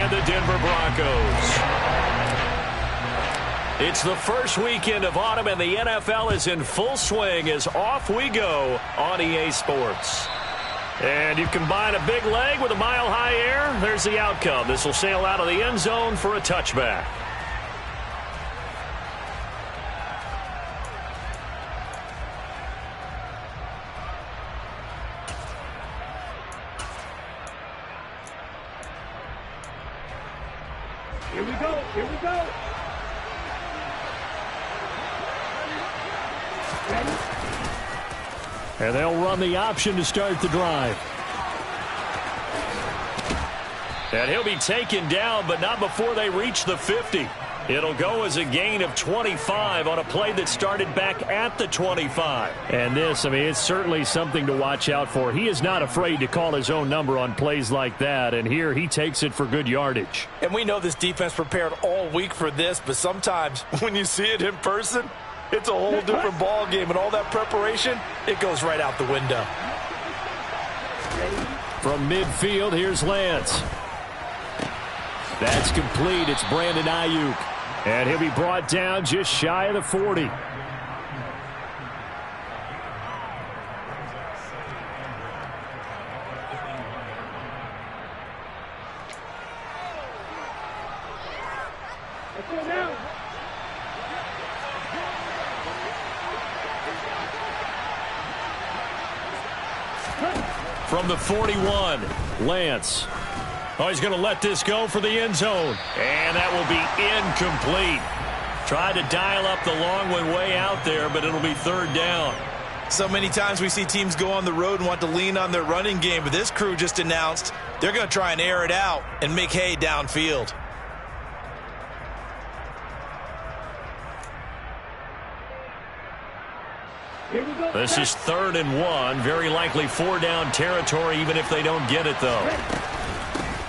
And the Denver Broncos. It's the first weekend of autumn, and the NFL is in full swing as off we go on EA Sports. And you combine a big leg with a mile-high air, there's the outcome. This will sail out of the end zone for a touchback. Here we go. Here we go. Ready? And they'll run the option to start the drive. And he'll be taken down, but not before they reach the 50. It'll go as a gain of 25 on a play that started back at the 25. And this, it's certainly something to watch out for. He is not afraid to call his own number on plays like that, and here he takes it for good yardage. And we know this defense prepared all week for this, but sometimes when you see it in person, it's a whole different ball game, and all that preparation, it goes right out the window. From midfield, here's Lance. That's complete. It's Brandon Ayuk. And he'll be brought down just shy of the 40. From the 41, Lance. Oh, he's going to let this go for the end zone. And that will be incomplete. Tried to dial up the long one way out there, but it'll be third down. So many times we see teams go on the road and want to lean on their running game, but this crew just announced they're going to try and air it out and make hay downfield. This is 3rd and 1. Very likely 4-down territory, even if they don't get it, though.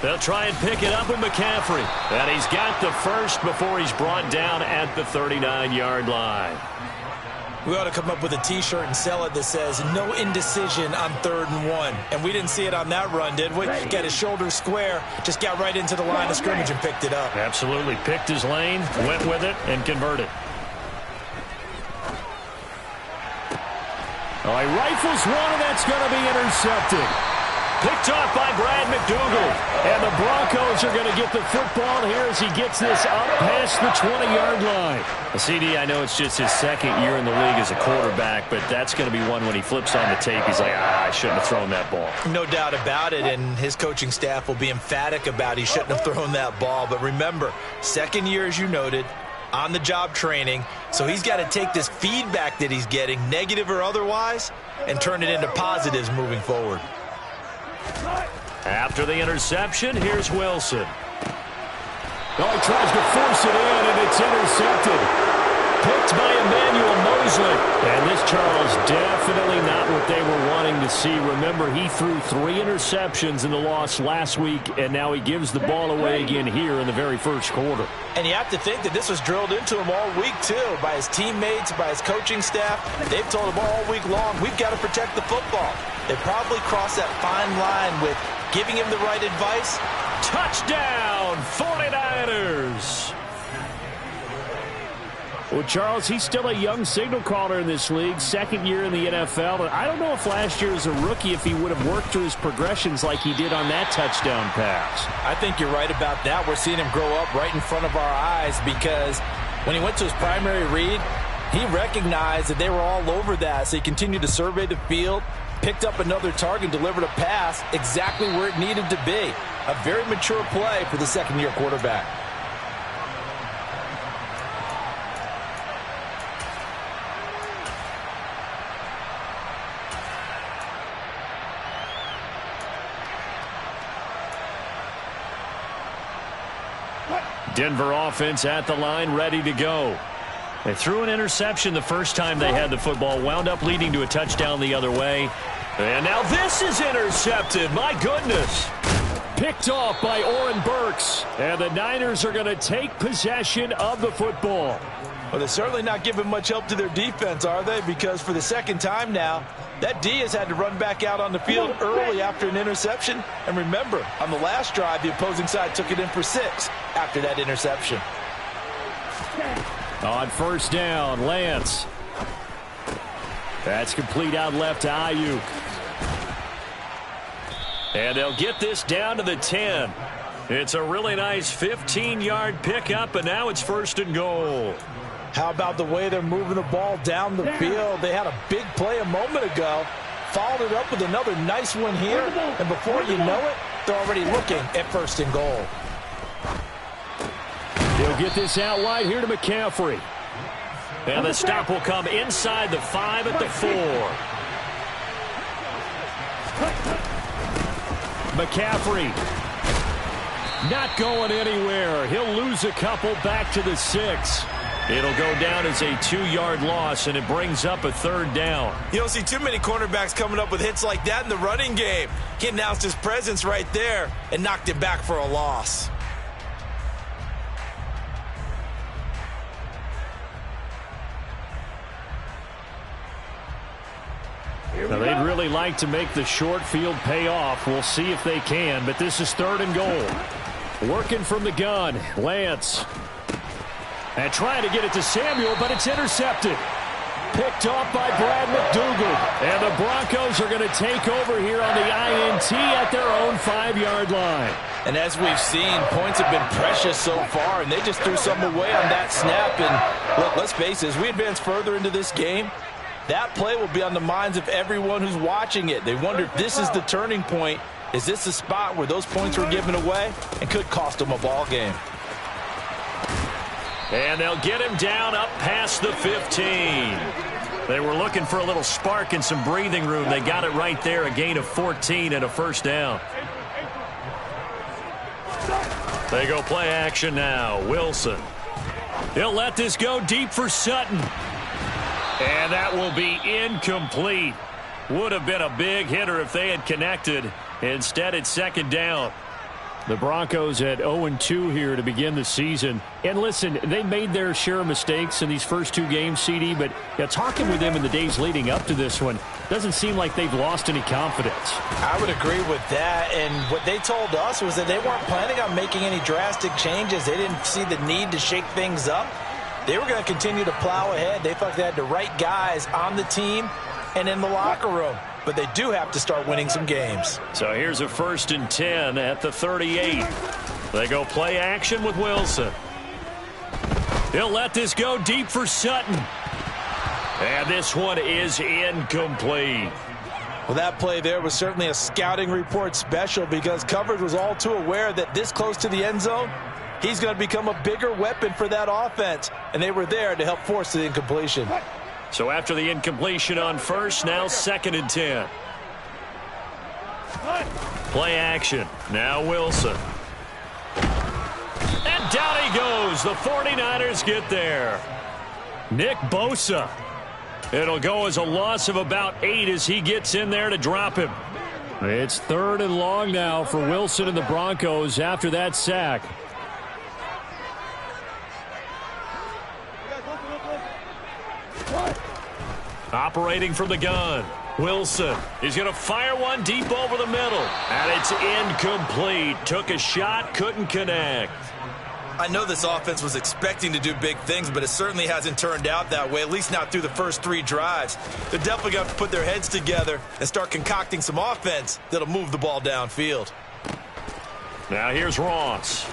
They'll try and pick it up with McCaffrey. And he's got the first before he's brought down at the 39-yard line. We ought to come up with a T-shirt and sell it that says, no indecision on 3rd and 1. And we didn't see it on that run, did we? Got his shoulders square, just got right into the line of scrimmage and picked it up. Absolutely. Picked his lane, went with it, and converted. Oh, he rifles one, and that's going to be intercepted. Picked off by Brad McDougal. And the Broncos are going to get the football here as he gets this up past the 20-yard line. CD, I know it's just his second year in the league as a quarterback, but that's going to be one when he flips on the tape. He's like, I shouldn't have thrown that ball. No doubt about it, and his coaching staff will be emphatic about he shouldn't have thrown that ball. But remember, second year, as you noted, on-the-job training, so he's got to take this feedback that he's getting, negative or otherwise, and turn it into positives moving forward. After the interception, here's Wilson. Oh, he tries to force it in, and it's intercepted. Picked by Emmanuel Mosley. And this, Charles, definitely not what they were wanting to see. Remember, he threw 3 interceptions in the loss last week, and now he gives the ball away again here in the very first quarter. And you have to think that this was drilled into him all week, too, by his teammates, by his coaching staff. They've told him all week long, we've got to protect the football. They probably crossed that fine line with giving him the right advice. Touchdown, 49ers! Well, Charles, he's still a young signal caller in this league, second year in the NFL. But I don't know if last year as a rookie, if he would have worked through his progressions like he did on that touchdown pass. I think you're right about that. We're seeing him grow up right in front of our eyes because when he went to his primary read, he recognized that they were all over that. So he continued to survey the field, picked up another target, delivered a pass exactly where it needed to be. A very mature play for the second-year quarterback. Denver offense at the line, ready to go. They threw an interception the first time they had the football, wound up leading to a touchdown the other way. And now this is intercepted. My goodness. Picked off by Oren Burks. And the Niners are going to take possession of the football. Well, they're certainly not giving much help to their defense, are they? Because for the second time now, that D has had to run back out on the field early after an interception. And remember, on the last drive, the opposing side took it in for 6 after that interception. On first down, Lance. That's complete out left to Ayuk. And they'll get this down to the 10. It's a really nice 15-yard pickup, and now it's 1st and goal. How about the way they're moving the ball down the field? They had a big play a moment ago, followed it up with another nice one here, and before you know it, they're already looking at 1st and goal. He'll get this out wide here to McCaffrey. And the stop will come inside the 5 at the 4. McCaffrey not going anywhere. He'll lose a couple back to the 6. It'll go down as a 2-yard loss, and it brings up a 3rd down. You don't see too many cornerbacks coming up with hits like that in the running game. He announced his presence right there and knocked it back for a loss. Now, they'd really like to make the short field pay off. We'll see if they can, but this is 3rd and goal. Working from the gun, Lance. And trying to get it to Samuel, but it's intercepted. Picked off by Brad McDougal. And the Broncos are going to take over here on the INT at their own 5-yard line. And as we've seen, points have been precious so far, and they just threw some away on that snap. And look, let's face it, as we advance further into this game, that play will be on the minds of everyone who's watching it. They wonder if this is the turning point. Is this the spot where those points were given away and could cost them a ball game? And they'll get him down up past the 15. They were looking for a little spark and some breathing room. They got it right there, a gain of 14 and a 1st down. They go play action now. Wilson. He'll let this go deep for Sutton. And that will be incomplete. Would have been a big hitter if they had connected. Instead, it's 2nd down. The Broncos at 0-2 here to begin the season. And listen, they made their share of mistakes in these first 2 games, CD, but talking with them in the days leading up to this one, doesn't seem like they've lost any confidence. I would agree with that, and what they told us was that they weren't planning on making any drastic changes. They didn't see the need to shake things up. They were going to continue to plow ahead. They felt they had the right guys on the team and in the locker room. But they do have to start winning some games. So here's a 1st and 10 at the 38. They go play action with Wilson. He'll let this go deep for Sutton. And this one is incomplete. Well, that play there was certainly a scouting report special because coverage was all too aware that this close to the end zone, he's going to become a bigger weapon for that offense. And they were there to help force the incompletion. So after the incompletion on 1st, now 2nd and 10. Play action. Now Wilson. And down he goes. The 49ers get there. Nick Bosa. It'll go as a loss of about 8 as he gets in there to drop him. It's 3rd and long now for Wilson and the Broncos after that sack. Operating from the gun. Wilson is going to fire one deep over the middle. And it's incomplete. Took a shot, couldn't connect. I know this offense was expecting to do big things, but it certainly hasn't turned out that way, at least not through the first 3 drives. They're definitely going to put their heads together and start concocting some offense that'll move the ball downfield. Now here's Ross.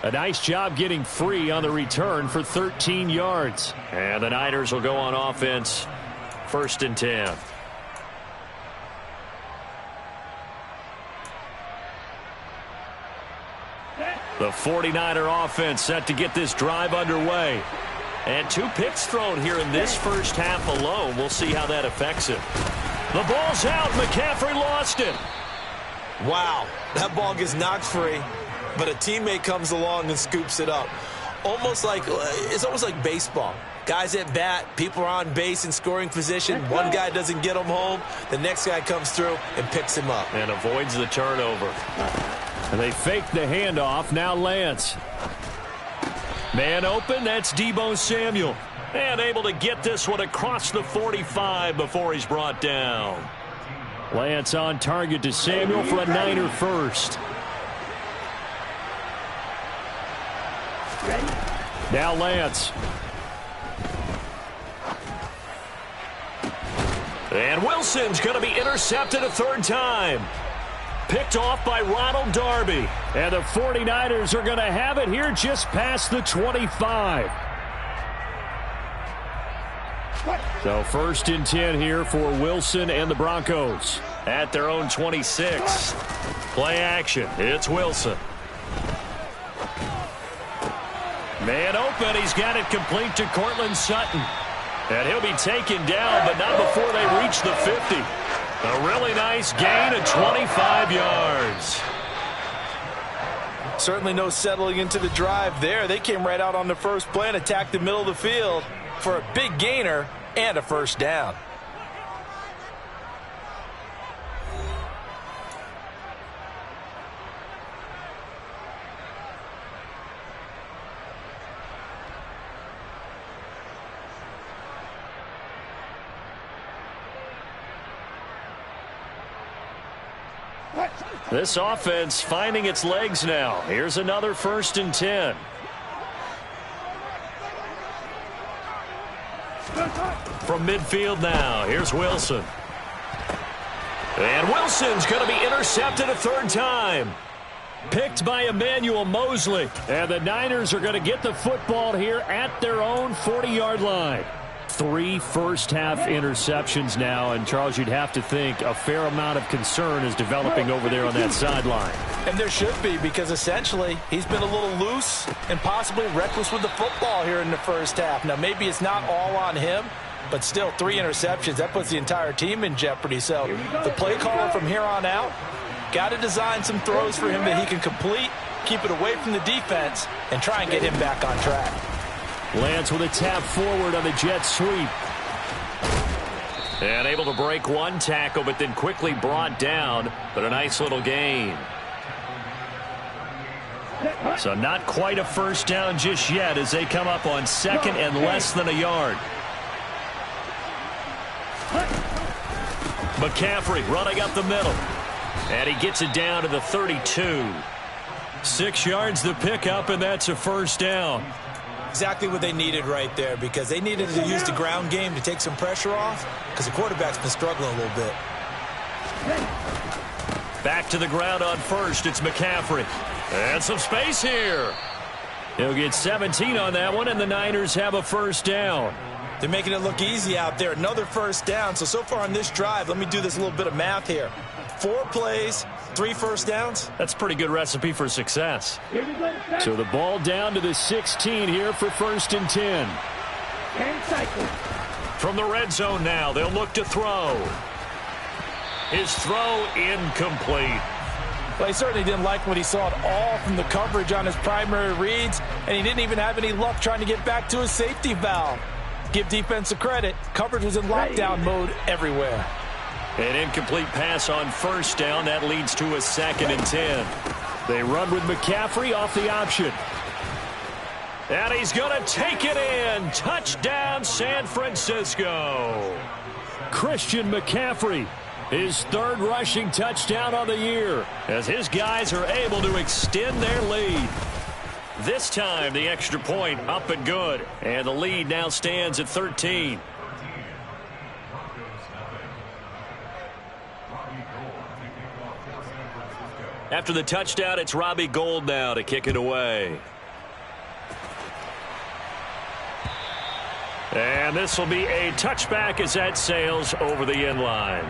A nice job getting free on the return for 13 yards. And the Niners will go on offense. 1st and 10. The 49er offense set to get this drive underway. And 2 picks thrown here in this first half alone. We'll see how that affects it. The ball's out. McCaffrey lost it. Wow, that ball gets knocked free, but a teammate comes along and scoops it up. It's almost like baseball. Guys at bat, people are on base in scoring position. One guy doesn't get him home. The next guy comes through and picks him up. And avoids the turnover. And they fake the handoff. Now Lance. Man open, that's Deebo Samuel. And able to get this one across the 45 before he's brought down. Lance on target to Samuel for a Niner first. Now Lance. And Wilson's going to be intercepted a third time. Picked off by Ronald Darby. And the 49ers are going to have it here just past the 25. So 1st and 10 here for Wilson and the Broncos. At their own 26. Play action. It's Wilson. Man open. He's got it complete to Cortland Sutton. And he'll be taken down, but not before they reach the 50. A really nice gain of 25 yards. Certainly no settling into the drive there. They came right out on the first play and attacked the middle of the field for a big gainer and a first down. This offense finding its legs now. Here's another 1st and 10. From midfield now, here's Wilson. And Wilson's going to be intercepted a third time. Picked by Emmanuel Mosley. And the Niners are going to get the football here at their own 40-yard line. 3 first-half interceptions now, and Charles, you'd have to think a fair amount of concern is developing over there on that sideline. And there should be, because essentially he's been a little loose and possibly reckless with the football here in the first half. Now, maybe it's not all on him, but still 3 interceptions. That puts the entire team in jeopardy. So the play caller from here on out got to design some throws for him that he can complete, keep it away from the defense, and try and get him back on track. Lance with a tap forward on the jet sweep. And able to break one tackle, but then quickly brought down. But a nice little gain. So not quite a first down just yet as they come up on 2nd and less than a yard. McCaffrey running up the middle. And he gets it down to the 32. 6 yards the pickup, and that's a first down. Exactly what they needed right there, because they needed to use the ground game to take some pressure off, because the quarterback's been struggling a little bit. Back to the ground on first. It's McCaffrey. And some space here. He'll get 17 on that one, and the Niners have a first down. They're making it look easy out there. Another first down. So far on this drive, let me do this little bit of math here. 4 plays, 3 first downs. That's a pretty good recipe for success. So the ball down to the 16 here for 1st and 10. From the red zone now, they'll look to throw. His throw incomplete. Well, he certainly didn't like what he saw at all from the coverage on his primary reads, and he didn't even have any luck trying to get back to his safety valve. Give defense a credit. Coverage was in lockdown mode everywhere. An incomplete pass on first down. That leads to a 2nd and 10. They run with McCaffrey off the option. And he's going to take it in. Touchdown, San Francisco. Christian McCaffrey, his 3rd rushing touchdown of the year, as his guys are able to extend their lead. This time, the extra point up and good. And the lead now stands at 13. After the touchdown, it's Robbie Gould now to kick it away. And this will be a touchback as that sails over the end line.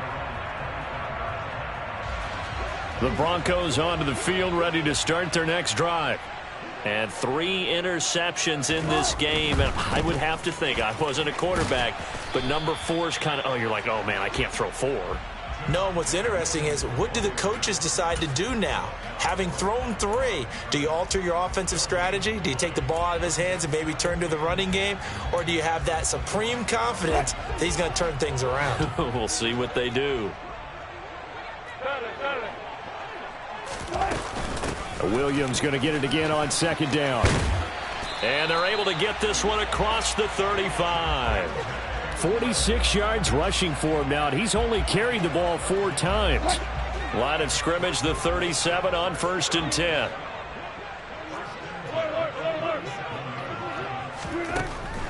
The Broncos onto the field, ready to start their next drive. And 3 interceptions in this game. And I would have to think, I wasn't a quarterback, but number 4 is kind of, oh, you're like, oh, man, I can't throw 4. No, what's interesting is, what do the coaches decide to do now? Having thrown 3, do you alter your offensive strategy? Do you take the ball out of his hands and maybe turn to the running game? Or do you have that supreme confidence that he's going to turn things around? We'll see what they do. Williams going to get it again on 2nd down. And they're able to get this one across the 35. 46 yards rushing for him now, and he's only carried the ball 4 times. Line of scrimmage, the 37 on 1st and 10.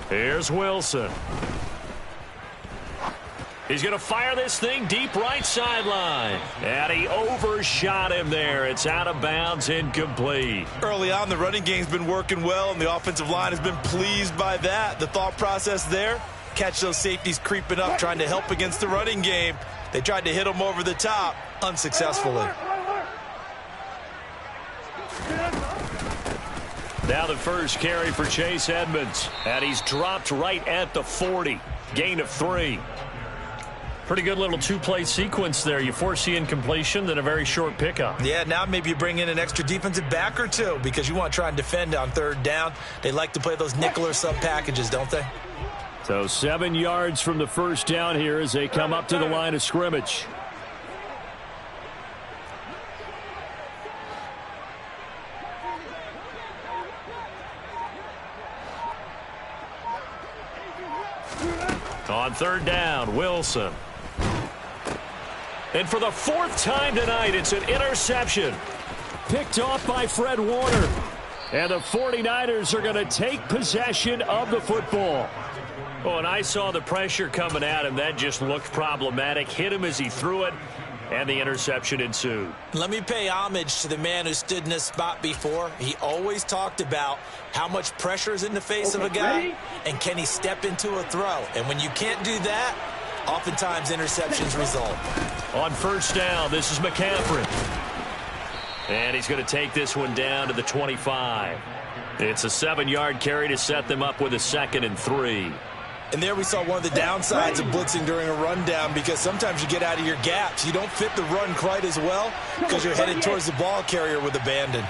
Here's Wilson. He's going to fire this thing deep right sideline. And he overshot him there. It's out of bounds, incomplete. Early on, the running game's been working well, and the offensive line has been pleased by that. The thought process there, catch those safeties creeping up, trying to help against the running game. They tried to hit him over the top, unsuccessfully. Now the first carry for Chase Edmonds. And he's dropped right at the 40. Gain of 3. Pretty good little 2-play sequence there. You force the incompletion, then a very short pickup. Yeah, now maybe you bring in an extra defensive back or 2 because you want to try and defend on 3rd down. They like to play those nickel or sub packages, don't they? So 7 yards from the first down here as they come up to the line of scrimmage. On 3rd down, Wilson. And for the 4th time tonight, it's an interception. Picked off by Fred Warner. And the 49ers are going to take possession of the football. Oh, and I saw the pressure coming at him. That just looked problematic. Hit him as he threw it, and the interception ensued. Let me pay homage to the man who stood in this spot before. He always talked about how much pressure is in the face of a guy, and can he step into a throw. And when you can't do that, oftentimes interceptions result. On 1st down, this is McCaffrey. And he's going to take this one down to the 25. It's a 7-yard carry to set them up with a 2nd and 3. And there we saw one of the downsides of blitzing during a rundown, because sometimes you get out of your gaps. You don't fit the run quite as well because you're headed towards the ball carrier with abandon.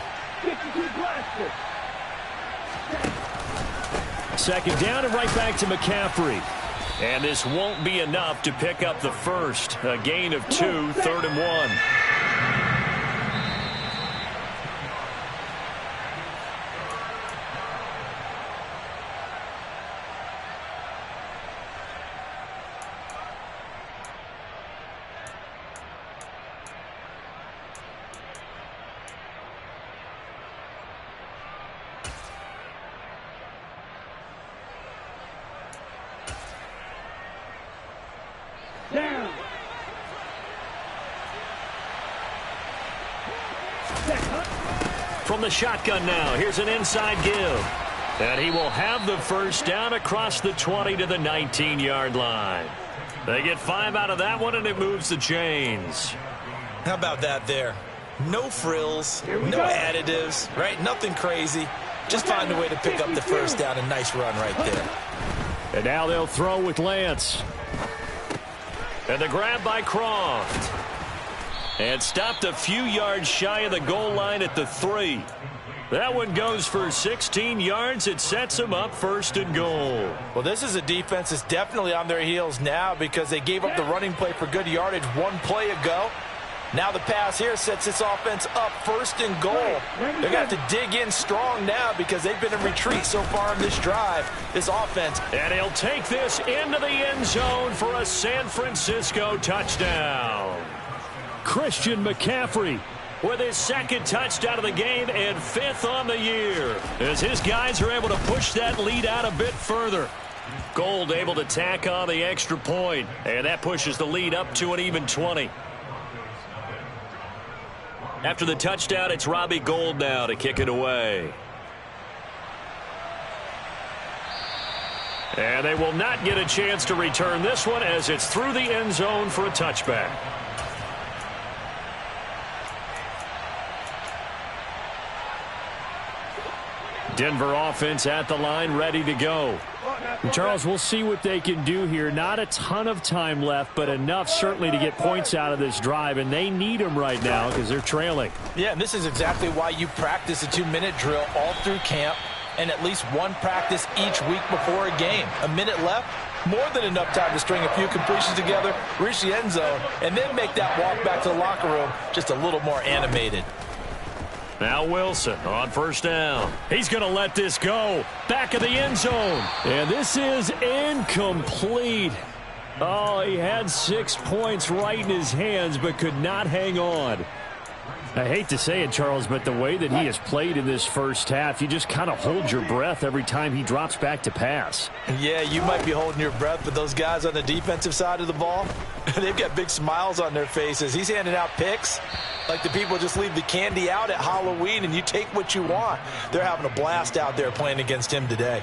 2nd down and right back to McCaffrey. And this won't be enough to pick up the first. A gain of 2, 3rd and 1. From the shotgun now, here's an inside give. And he will have the first down across the 20 to the 19-yard line. They get 5 out of that one, and it moves the chains. How about that there? No frills, no additives, right? Nothing crazy. Just find a way to pick up the first down. A nice run right there. And now they'll throw with Lance. And the grab by Croft. And stopped a few yards shy of the goal line at the 3. That one goes for 16 yards. It sets them up 1st and goal. Well, this is a defense that's definitely on their heels now because they gave up the running play for good yardage 1 play ago. Now the pass here sets this offense up 1st and goal. They're going to have to dig in strong now because they've been in retreat so far in this drive, this offense. And he'll take this into the end zone for a San Francisco touchdown. Christian McCaffrey with his 2nd touchdown of the game and 5th on the year, as his guys are able to push that lead out a bit further. Gold able to tack on the extra point, and that pushes the lead up to an even 20. After the touchdown, it's Robbie Gould now to kick it away. And they will not get a chance to return this one as it's through the end zone for a touchback. Denver offense at the line, ready to go. And Charles, we'll see what they can do here. Not a ton of time left, but enough certainly to get points out of this drive, and they need them right now because they're trailing. Yeah, and this is exactly why you practice a 2-minute drill all through camp and at least one practice each week before a game. A minute left, more than enough time to string a few completions together, reach the end zone, and then make that walk back to the locker room just a little more animated. Now Wilson on first down. He's going to let this go. Back of the end zone. And this is incomplete. Oh, he had 6 points right in his hands but could not hang on. I hate to say it, Charles, but the way that he has played in this first half, you just kind of hold your breath every time he drops back to pass. Yeah, you might be holding your breath, but those guys on the defensive side of the ball, they've got big smiles on their faces. He's handing out picks like the people just leave the candy out at Halloween and you take what you want. They're having a blast out there playing against him today.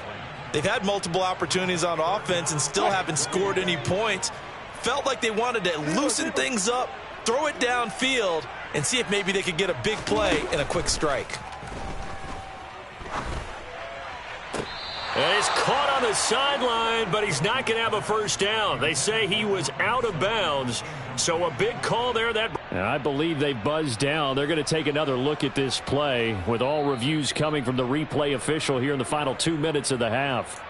They've had multiple opportunities on offense and still haven't scored any points. Felt like they wanted to loosen things up, throw it downfield, and see if maybe they could get a big play and a quick strike. And he's caught on the sideline, but he's not going to have a first down. They say he was out of bounds, so a big call there. And I believe they buzzed down. They're going to take another look at this play with all reviews coming from the replay official here in the final 2 minutes of the half.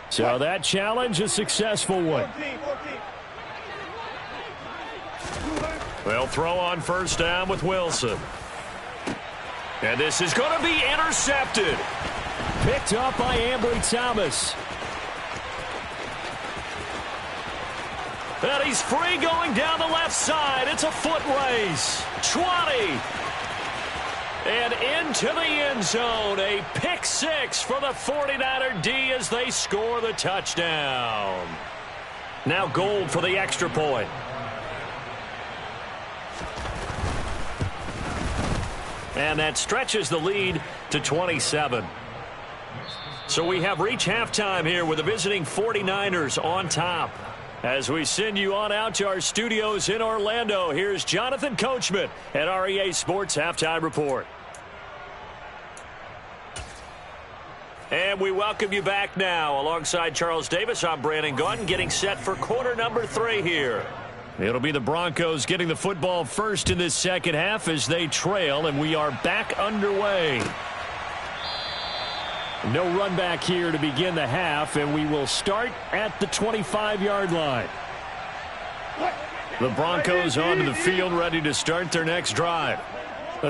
So that challenge, a successful one. They'll throw on first down with Wilson. And this is going to be intercepted. Picked up by Ambry Thomas. And he's free going down the left side. It's a foot race. 20. And into the end zone. A pick six for the 49er D as they score the touchdown. Now Gold for the extra point. And that stretches the lead to 27. So we have reached halftime here with the visiting 49ers on top. As we send you on out to our studios in Orlando, here's Jonathan Coachman at REA Sports Halftime Report. And we welcome you back now. Alongside Charles Davis, I'm Brandon Gaudin, getting set for quarter number 3 here. It'll be the Broncos getting the football first in this second half as they trail, and we are back underway. No run back here to begin the half, and we will start at the 25-yard line. The Broncos onto the field, ready to start their next drive.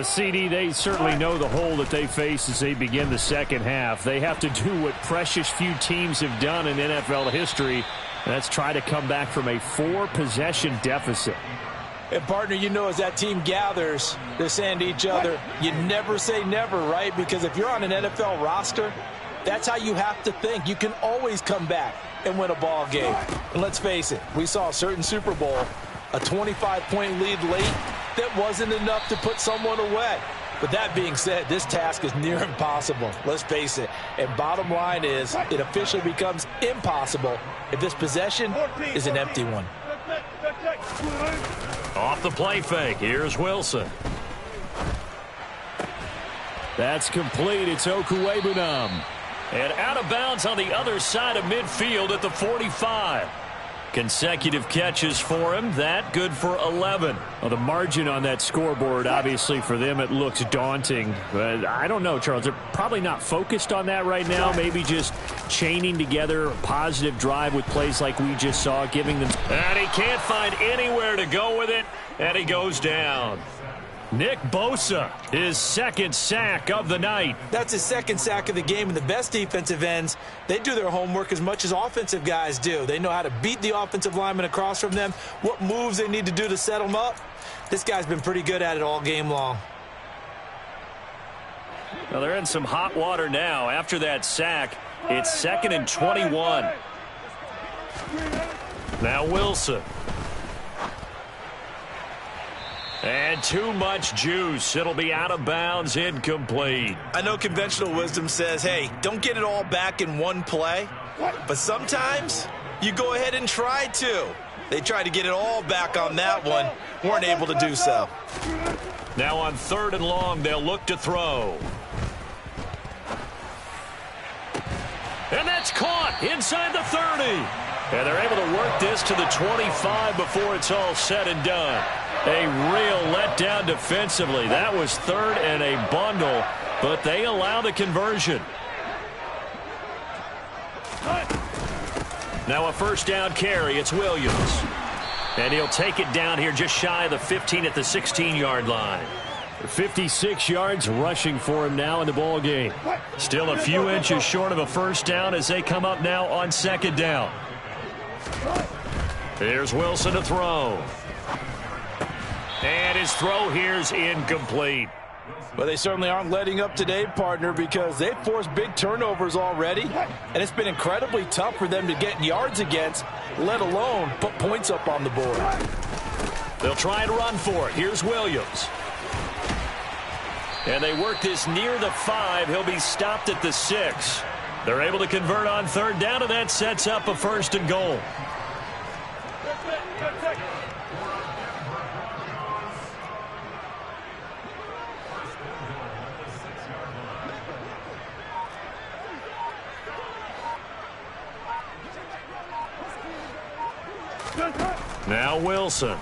CD, they certainly know the hole that they face as they begin the second half. They have to do what precious few teams have done in NFL history. That's try to come back from a 4-possession deficit. And, partner, you know as that team gathers, they're saying to each other, you never say never, right? Because if you're on an NFL roster, that's how you have to think. You can always come back and win a ball game. And let's face it, we saw a certain Super Bowl, a 25-point lead late that wasn't enough to put someone away. But that being said, this task is near impossible. Let's face it. And bottom line is, it officially becomes impossible if this possession is an empty one. Off the play fake, here's Wilson. That's complete. It's Okuwebunam. And out of bounds on the other side of midfield at the 45. Consecutive catches for him. That good for 11. Well, the margin on that scoreboard, obviously for them, it looks daunting. But I don't know, Charles. They're probably not focused on that right now. Maybe just chaining together a positive drive with plays like we just saw, giving them. And he can't find anywhere to go with it. And he goes down. Nick Bosa, his second sack of the night. That's his second sack of the game, and the best defensive ends, they do their homework as much as offensive guys do. They know how to beat the offensive lineman across from them, what moves they need to do to set them up. This guy's been pretty good at it all game long. Well, they're in some hot water now. After that sack, it's 2nd and 21. Now Wilson. And too much juice. It'll be out of bounds, incomplete. I know conventional wisdom says, hey, don't get it all back in one play. But sometimes you go ahead and try to. They tried to get it all back on that one. Weren't able to do so. Now on 3rd and long, they'll look to throw. And that's caught inside the 30. And they're able to work this to the 25 before it's all said and done. A real letdown defensively. That was 3rd and a bundle, but they allow the conversion. Now a first down carry. It's Williams. And he'll take it down here just shy of the 15 at the 16-yard line. 56 yards rushing for him now in the ball game. Still a few inches short of a first down as they come up now on second down. Here's Wilson to throw. And his throw here's incomplete. Well, they certainly aren't letting up today, partner, because they've forced big turnovers already, and it's been incredibly tough for them to get yards against, let alone put points up on the board. They'll try and run for it. Here's Williams. And they work this near the 5. He'll be stopped at the 6. They're able to convert on third down, and that sets up a first and goal. Now Wilson.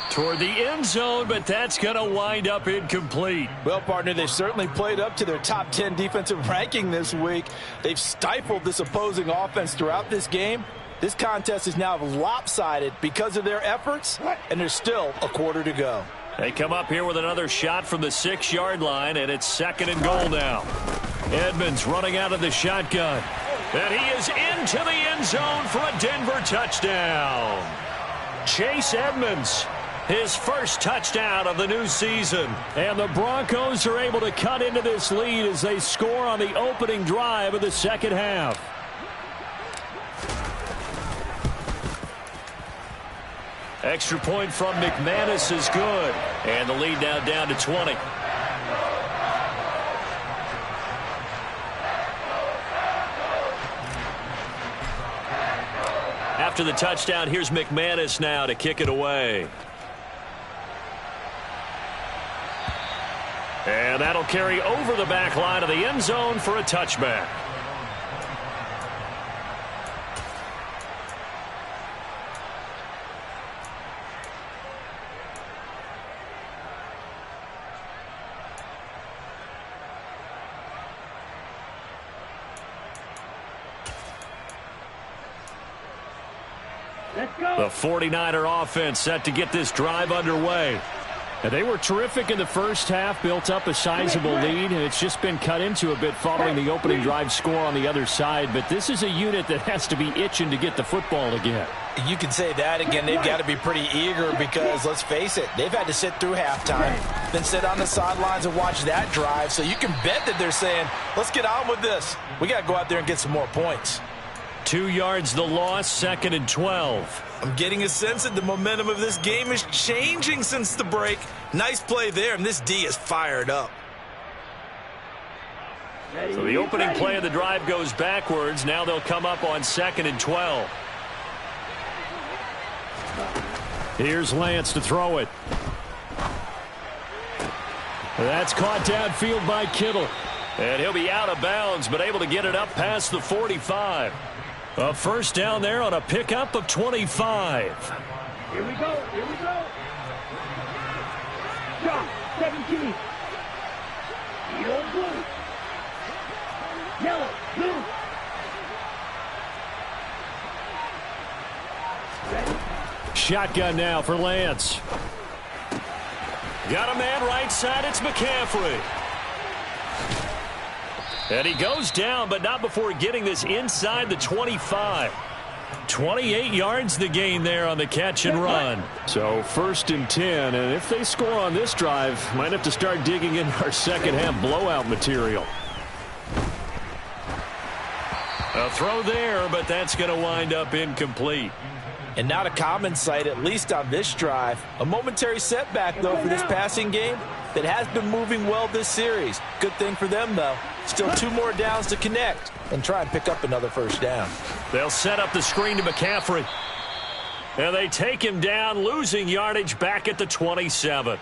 Toward the end zone, but that's going to wind up incomplete. Well, partner, they've certainly played up to their top 10 defensive ranking this week. They've stifled this opposing offense throughout this game. This contest is now lopsided because of their efforts, and there's still a quarter to go. They come up here with another shot from the 6-yard line, and it's second and goal now. Edmonds running out of the shotgun. And he is into the end zone for a Denver touchdown. Chase Edmonds, his first touchdown of the new season. And the Broncos are able to cut into this lead as they score on the opening drive of the second half. Extra point from McManus is good. And the lead now down to 20. After the touchdown, here's McManus now to kick it away. And that'll carry over the back line of the end zone for a touchback. The 49er offense set to get this drive underway. And they were terrific in the first half, built up a sizable lead, and it's just been cut into a bit following the opening drive score on the other side. But this is a unit that has to be itching to get the football again. You can say that again. They've got to be pretty eager because, let's face it, they've had to sit through halftime, then sit on the sidelines and watch that drive. So you can bet that they're saying, let's get on with this. We got to go out there and get some more points. 2 yards the loss, second and 12. I'm getting a sense that the momentum of this game is changing since the break. Nice play there, and this D is fired up. So the opening play of the drive goes backwards. Now they'll come up on second and 12. Here's Lance to throw it. That's caught downfield by Kittle. And he'll be out of bounds, but able to get it up past the 45. A first down there on a pickup of 25. Here we go. Here we go. Shot 17. Yellow, blue. Yellow, blue. Ready? Shotgun now for Lance. Got a man right side. It's McCaffrey. And he goes down, but not before getting this inside the 25. 28 yards the gain there on the catch and run. So first and 10, and if they score on this drive, might have to start digging in our second half blowout material. A throw there, but that's going to wind up incomplete. And not a common sight, at least on this drive. A momentary setback, though, for this passing game that has been moving well this series. Good thing for them, though. Still 2 more downs to connect and try and pick up another first down. They'll set up the screen to McCaffrey. And they take him down, losing yardage back at the 27.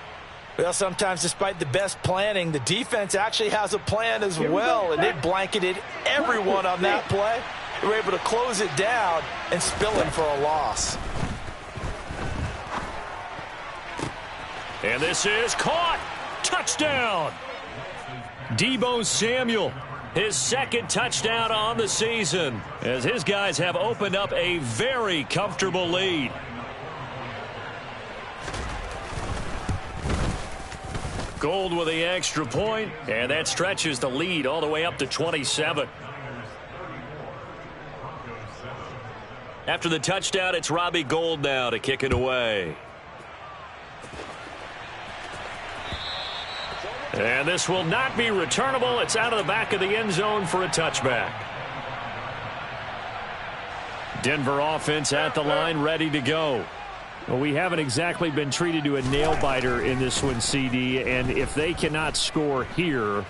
Well, sometimes despite the best planning, the defense actually has a plan as well, and they blanketed everyone on that play. They were able to close it down and spill him for a loss. And this is caught. Touchdown. Deebo Samuel, his second touchdown on the season, as his guys have opened up a very comfortable lead. Gold with the extra point, and that stretches the lead all the way up to 27. After the touchdown, it's Robbie Gould now to kick it away. And this will not be returnable. It's out of the back of the end zone for a touchback. Denver offense at the line, ready to go. Well, we haven't exactly been treated to a nail-biter in this one, CD, and if they cannot score here,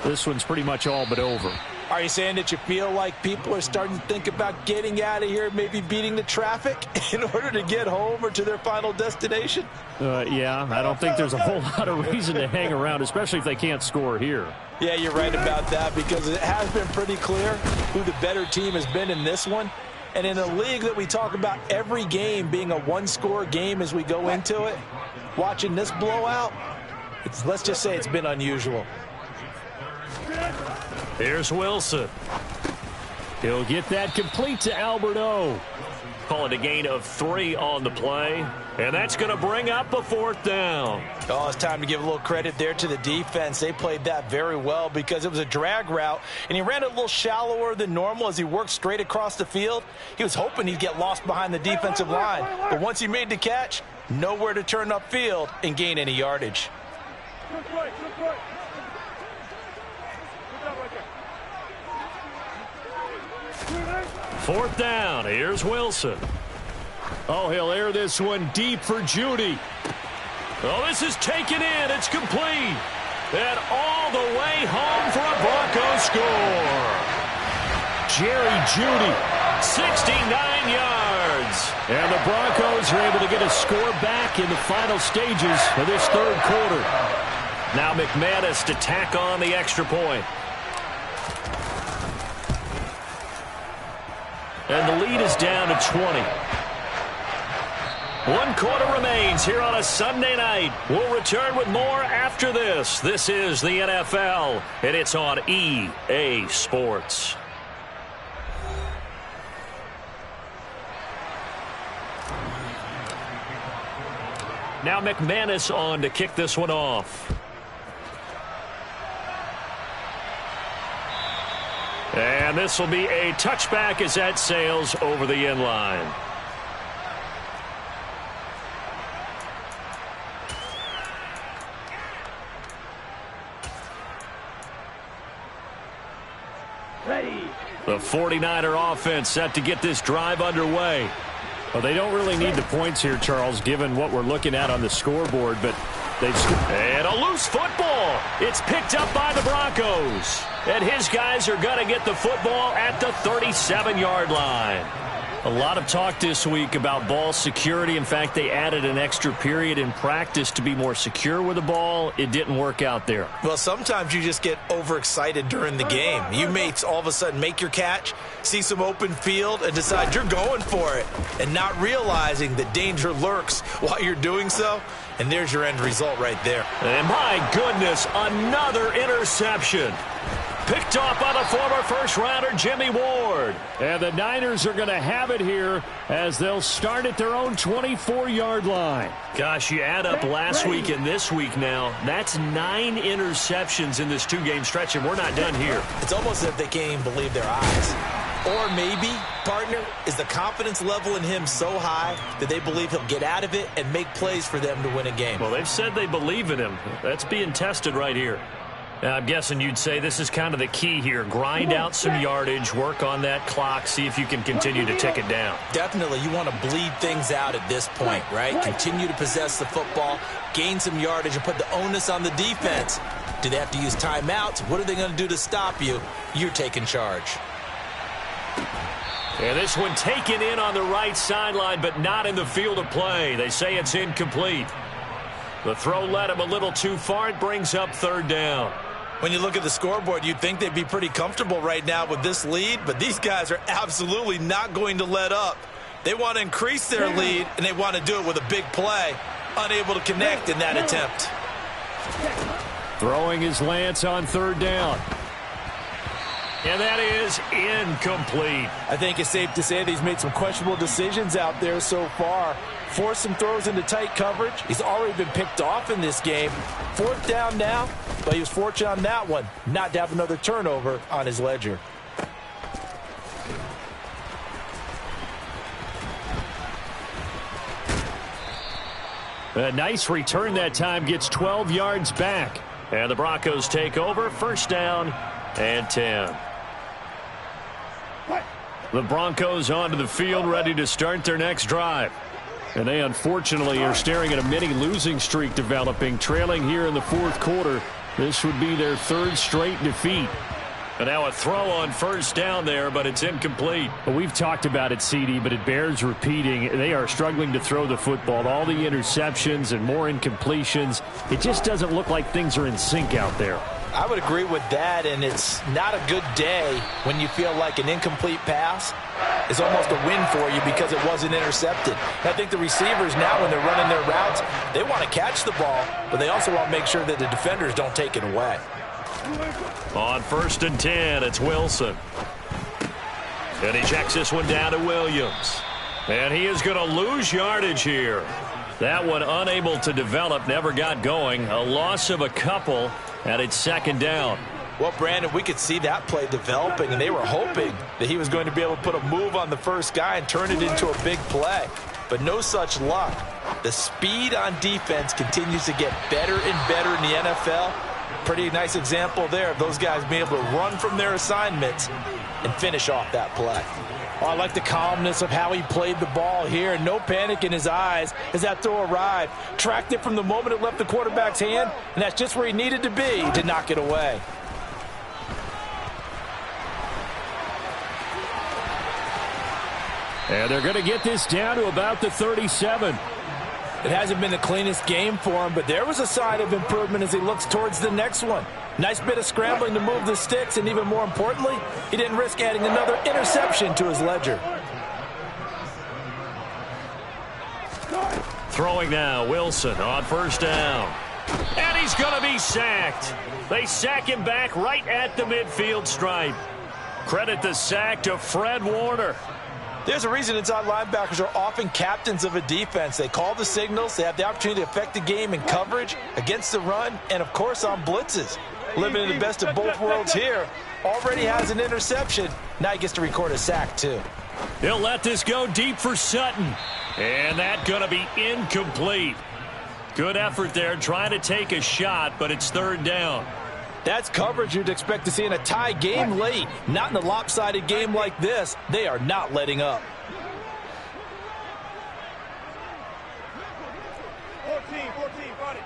this one's pretty much all but over. Are you saying that you feel like people are starting to think about getting out of here, maybe beating the traffic in order to get home or to their final destination? Yeah, I don't think there's a whole lot of reason to hang around, especially if they can't score here. Yeah, you're right about that, because it has been pretty clear who the better team has been in this one. And in a league that we talk about every game being a one-score game as we go into it, watching this blowout, let's just say it's been unusual. Here's Wilson. He'll get that complete to Alberto. Call it a gain of 3 on the play. And that's going to bring up a 4th down. Oh, it's time to give a little credit there to the defense. They played that very well because it was a drag route, and he ran it a little shallower than normal as he worked straight across the field. He was hoping he'd get lost behind the defensive line. But once he made the catch, nowhere to turn upfield and gain any yardage. Good play, good play. Good job right there. 4th down. Here's Wilson. Oh, he'll air this one deep for Judy. Oh, this is taken in. It's complete. And all the way home for a Broncos score. Jerry Judy, 69 yards. And the Broncos are able to get a score back in the final stages of this 3rd quarter. Now McManus to tack on the extra point. And the lead is down to 20. 1 quarter remains here on a Sunday night. We'll return with more after this. This is the NFL, and it's on EA Sports. Now McManus on to kick this one off. And this will be a touchback as that sails over the end line. Ready. The 49er offense set to get this drive underway. Well, they don't really need the points here, Charles, given what we're looking at on the scoreboard, but they've scored. And a loose football. It's picked up by the Broncos. And his guys are going to get the football at the 37-yard line. A lot of talk this week about ball security. In fact, they added an extra period in practice to be more secure with the ball. It didn't work out there. Well, sometimes you just get overexcited during the game. You may all of a sudden make your catch, see some open field, and decide you're going for it, and not realizing that danger lurks while you're doing so. And there's your end result right there. And my goodness, another interception. Picked off by the former first-rounder Jimmy Ward. And the Niners are going to have it here as they'll start at their own 24-yard line. Gosh, you add up last week and this week now, that's 9 interceptions in this 2-game stretch, and we're not done here. It's almost as if they can't even believe their eyes. Or maybe, partner, is the confidence level in him so high that they believe he'll get out of it and make plays for them to win a game. Well, they've said they believe in him. That's being tested right here. Now, I'm guessing you'd say this is kind of the key here. Grind out some yardage, work on that clock, see if you can continue to tick it down. Definitely, you want to bleed things out at this point, right? Continue to possess the football, gain some yardage, and put the onus on the defense. Do they have to use timeouts? What are they going to do to stop you? You're taking charge. And this one taken in on the right sideline, but not in the field of play. They say it's incomplete. The throw led him a little too far. It brings up 3rd down. When you look at the scoreboard, you'd think they'd be pretty comfortable right now with this lead, but these guys are absolutely not going to let up. They want to increase their lead, and they want to do it with a big play. Unable to connect in that attempt. Throwing his Lance on 3rd down. And that is incomplete. I think it's safe to say that he's made some questionable decisions out there so far. Forced some throws into tight coverage. He's already been picked off in this game. 4th down now, but he was fortunate on that one not to have another turnover on his ledger. A nice return that time, gets 12 yards back. And the Broncos take over, 1st down and 10. The Broncos onto the field, ready to start their next drive. And they unfortunately are staring at a mini losing streak developing, trailing here in the 4th quarter. This would be their 3rd straight defeat. And now a throw on 1st down there, but it's incomplete. Well, we've talked about it, CD, but it bears repeating. They are struggling to throw the football. All the interceptions and more incompletions. It just doesn't look like things are in sync out there. I would agree with that, and it's not a good day when you feel like an incomplete pass is almost a win for you because it wasn't intercepted. And I think the receivers now, when they're running their routes, they want to catch the ball, but they also want to make sure that the defenders don't take it away. On 1st and 10, it's Wilson. And he checks this one down to Williams. And he is going to lose yardage here. That one unable to develop, never got going. A loss of a couple, and it's 2nd down. Well, Brandon, we could see that play developing, and they were hoping that he was going to be able to put a move on the first guy and turn it into a big play. But no such luck. The speed on defense continues to get better and better in the NFL. Pretty nice example there of those guys being able to run from their assignments and finish off that play. Oh, I like the calmness of how he played the ball here. No panic in his eyes as that throw arrived. Tracked it from the moment it left the quarterback's hand, and that's just where he needed to be to knock it away. And they're going to get this down to about the 37. It hasn't been the cleanest game for him, but there was a sign of improvement as he looks towards the next one. Nice bit of scrambling to move the sticks, and even more importantly, he didn't risk adding another interception to his ledger. Throwing now, Wilson on 1st down. And he's going to be sacked. They sack him back right at the midfield stripe. Credit the sack to Fred Warner. There's a reason inside linebackers are often captains of a defense. They call the signals. They have the opportunity to affect the game in coverage, against the run, and, of course, on blitzes. Living in the best of both worlds here. Already has an interception. Now he gets to record a sack, too. He'll let this go deep for Sutton. And that's going to be incomplete. Good effort there, trying to take a shot, but it's 3rd down. That's coverage you'd expect to see in a tie game late. Not in a lopsided game like this. They are not letting up. 14, buddy.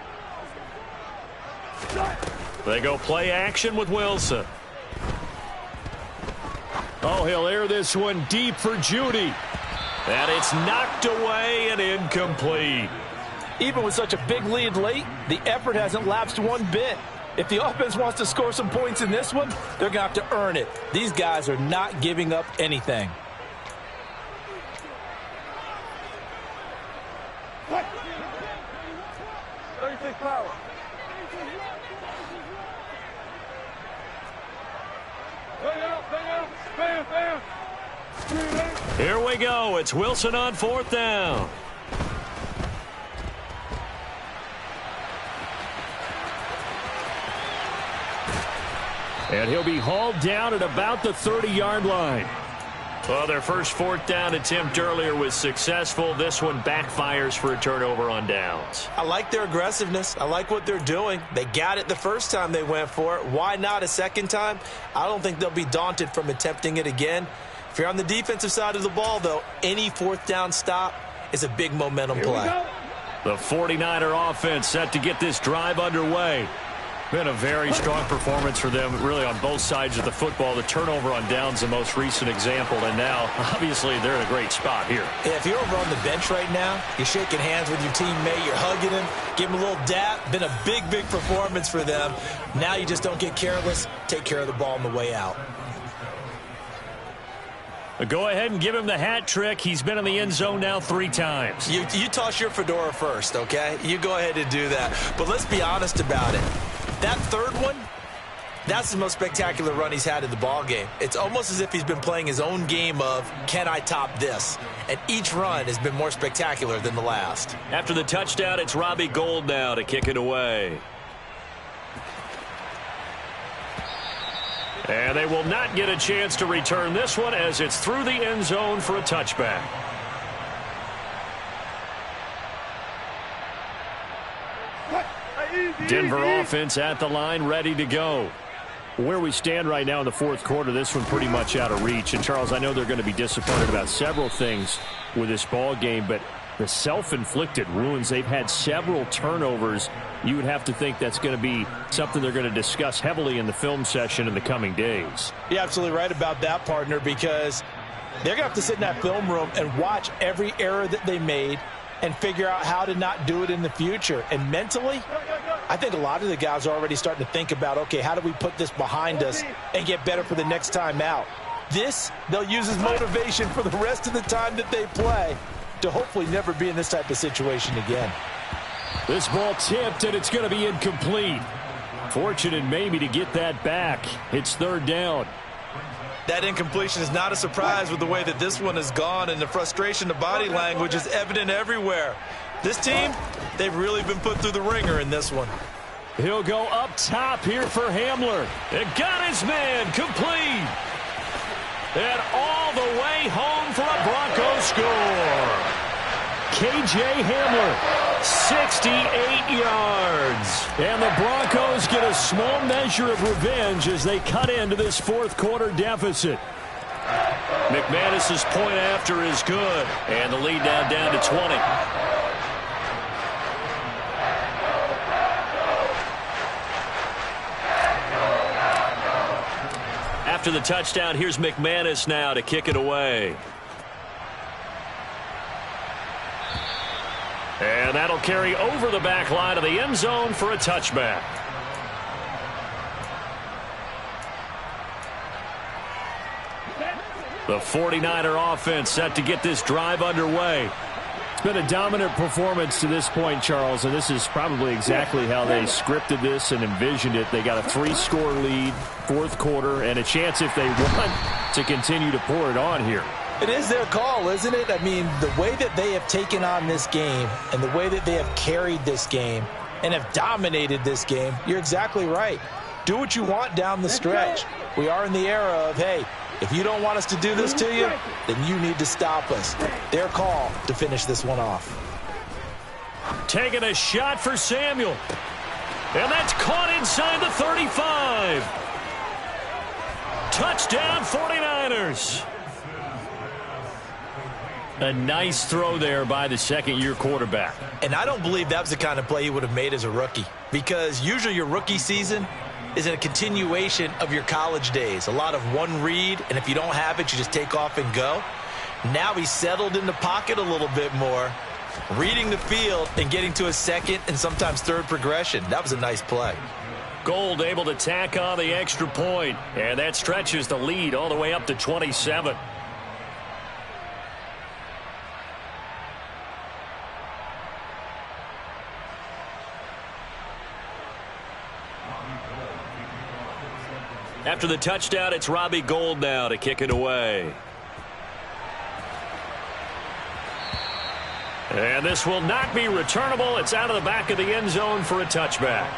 They go play action with Wilson. Oh, he'll air this one deep for Judy. And it's knocked away and incomplete. Even with such a big lead late, the effort hasn't lapsed one bit. If the offense wants to score some points in this one, they're going to have to earn it. These guys are not giving up anything. What? 36 power. Bam. Here we go. It's Wilson on 4th down. And he'll be hauled down at about the 30-yard line. Well, their first 4th down attempt earlier was successful. This one backfires for a turnover on downs. I like their aggressiveness. I like what they're doing. They got it the first time they went for it. Why not a second time? I don't think they'll be daunted from attempting it again. If you're on the defensive side of the ball, though, any 4th down stop is a big momentum play. The 49er offense set to get this drive underway. Been a very strong performance for them, really, on both sides of the football. The turnover on downs, the most recent example, and now, obviously, they're in a great spot here. Yeah, if you're over on the bench right now, you're shaking hands with your teammate, you're hugging him, give him a little dap. Been a big performance for them. Now you just don't get careless. Take care of the ball on the way out. Go ahead and give him the hat trick. He's been in the end zone now 3 times. You toss your fedora first, okay? You go ahead and do that. But let's be honest about it. That third one, That's the most spectacular run he's had in the ball game. It's almost as if he's been playing his own game of, can I top this? And each run has been more spectacular than the last. After the touchdown, it's Robbie Gould now to kick it away. And they will not get a chance to return this one as it's through the end zone for a touchback. Denver offense at the line, ready to go. Where we stand right now in the fourth quarter, this one pretty much out of reach. And, Charles, I know they're going to be disappointed about several things with this ball game, but the self-inflicted wounds, they've had several turnovers. You would have to think that's going to be something they're going to discuss heavily in the film session in the coming days. You're absolutely right about that, partner, because they're going to have to sit in that film room and watch every error that they made and figure out how to not do it in the future. And mentally, I think a lot of the guys are already starting to think about, okay, how do we put this behind us and get better for the next time out? This, they'll use as motivation for the rest of the time that they play to hopefully never be in this type of situation again. This ball tipped, and it's going to be incomplete. Fortunate maybe to get that back. It's third down. That incompletion is not a surprise with the way that this one has gone, and the frustration, the body language is evident everywhere. This team, they've really been put through the ringer in this one. He'll go up top here for Hamler. It got his man complete. And all the way home for a Broncos score. K.J. Hamler, 68 yards. And the Broncos get a small measure of revenge as they cut into this fourth quarter deficit. McManus's point after is good. And the lead now down to 20. After the touchdown, here's McManus now to kick it away. And that'll carry over the back line of the end zone for a touchback. The 49er offense set to get this drive underway. It's been a dominant performance to this point, Charles, and this is probably exactly how they scripted this and envisioned it. They got a 3-score lead, fourth quarter, and a chance if they want to continue to pour it on here. It is their call, isn't it? I mean, the way that they have taken on this game and the way that they have carried this game and have dominated this game, you're exactly right. Do what you want down the stretch. We are in the era of, hey, if you don't want us to do this to you, then you need to stop us. Their call to finish this one off. Taking a shot for Samuel. And that's caught inside the 35. Touchdown 49ers. A nice throw there by the second-year quarterback. And I don't believe that was the kind of play he would have made as a rookie, because usually your rookie season is a continuation of your college days. A lot of one read, and if you don't have it, you just take off and go. Now he's settled in the pocket a little bit more, reading the field and getting to a second and sometimes third progression. That was a nice play. Gould able to tack on the extra point, and that stretches the lead all the way up to 27. After the touchdown, it's Robbie Gould now to kick it away. And this will not be returnable. It's out of the back of the end zone for a touchback.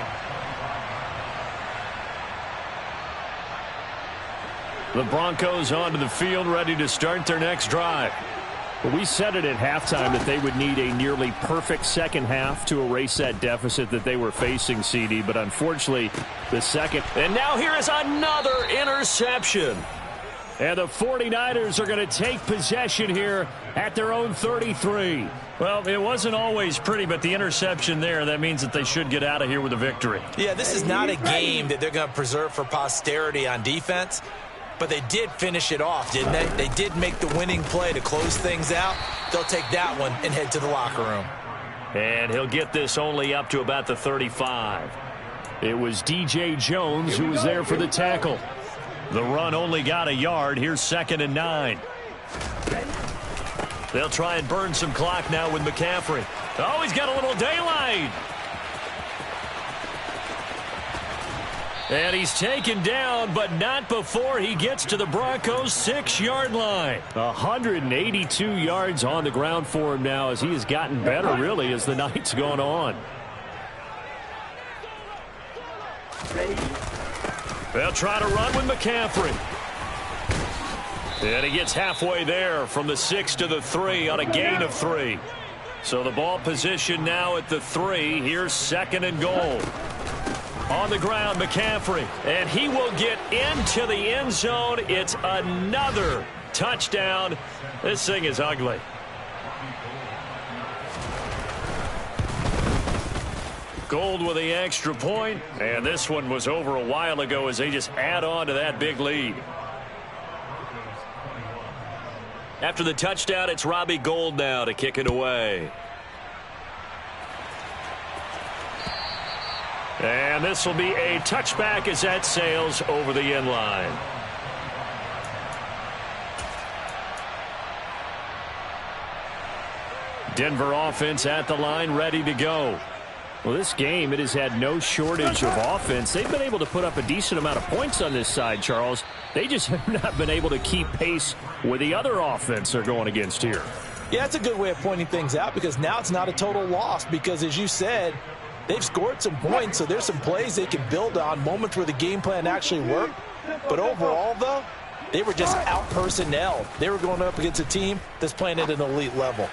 The Broncos onto the field, ready to start their next drive. We said it at halftime that they would need a nearly perfect second half to erase that deficit that they were facing, CD, but unfortunately, the second. And now here is another interception. And the 49ers are going to take possession here at their own 33. Well, it wasn't always pretty, but the interception there, that means that they should get out of here with a victory. Yeah, this is not a game that they're going to preserve for posterity on defense. But they did finish it off, didn't they? They did make the winning play to close things out. They'll take that one and head to the locker room. And he'll get this only up to about the 35. It was DJ Jones who was there for the tackle. The run only got a yard. Here's 2nd and 9. They'll try and burn some clock now with McCaffrey. Oh, he's got a little daylight. And he's taken down, but not before he gets to the Broncos' 6-yard line. 182 yards on the ground for him now as he has gotten better, really, as the night's gone on. They'll try to run with McCaffrey. And he gets halfway there from the 6 to the 3 on a gain of 3. So the ball position now at the 3. Here's 2nd and goal. On the ground, McCaffrey. And he will get into the end zone. It's another touchdown. This thing is ugly. Gold with the extra point. And this one was over a while ago as they just add on to that big lead. After the touchdown, it's Robbie Gould now to kick it away. And this will be a touchback as that sails over the end line. Denver offense at the line, ready to go. Well, this game, it has had no shortage of offense. They've been able to put up a decent amount of points on this side, Charles. They just have not been able to keep pace with the other offense they're going against here. Yeah, that's a good way of pointing things out because now it's not a total loss because, as you said, they've scored some points, so there's some plays they can build on, moments where the game plan actually worked. But overall, though, they were just out-personnelled. They were going up against a team that's playing at an elite level.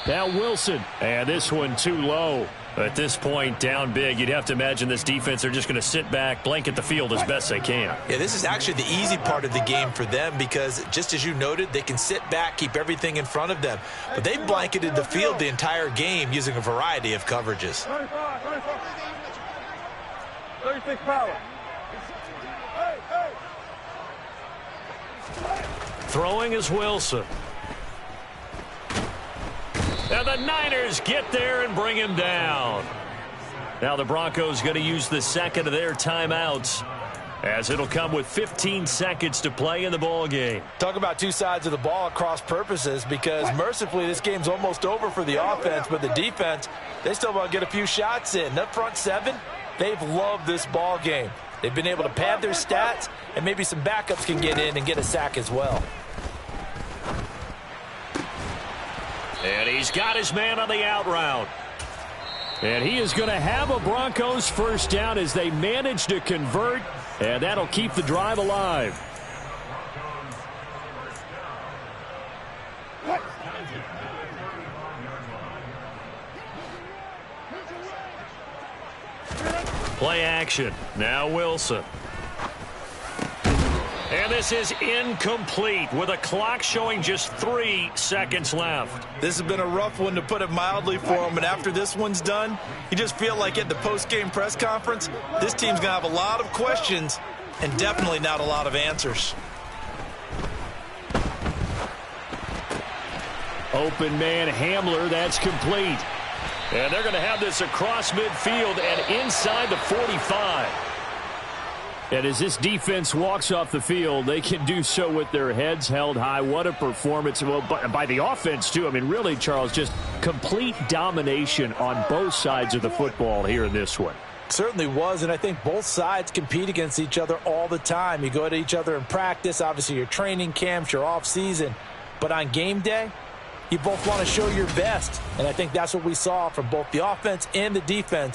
Now Wilson, and this one too low. At this point, down big, you'd have to imagine this defense, they're just going to sit back, blanket the field as best they can. Yeah, this is actually the easy part of the game for them because, just as you noted, they can sit back, keep everything in front of them. But they've blanketed the field the entire game using a variety of coverages. 36 power. Throwing is Wilson. And the Niners get there and bring him down. Now the Broncos going to use the second of their timeouts as it'll come with 15 seconds to play in the ball game. Talk about two sides of the ball at cross purposes because mercifully this game's almost over for the offense, but the defense, they still want to get a few shots in. That front seven, they've loved this ball game. They've been able to pad their stats, and maybe some backups can get in and get a sack as well. And he's got his man on the out route. And he is going to have a Broncos first down as they manage to convert, and that'll keep the drive alive. Play action. Now Wilson. And this is incomplete with a clock showing just 3 seconds left. This has been a rough one, to put it mildly, for him. And after this one's done, you just feel like at the post-game press conference, this team's going to have a lot of questions and definitely not a lot of answers. Open man Hamler, that's complete. And they're going to have this across midfield and inside the 45. And as this defense walks off the field, they can do so with their heads held high. What a performance. Well, by the offense, too. I mean, really, Charles, just complete domination on both sides of the football here in this one. Certainly was, and I think both sides compete against each other all the time. You go at each other in practice, obviously your training camps, your off-season. But on game day, you both want to show your best. And I think that's what we saw from both the offense and the defense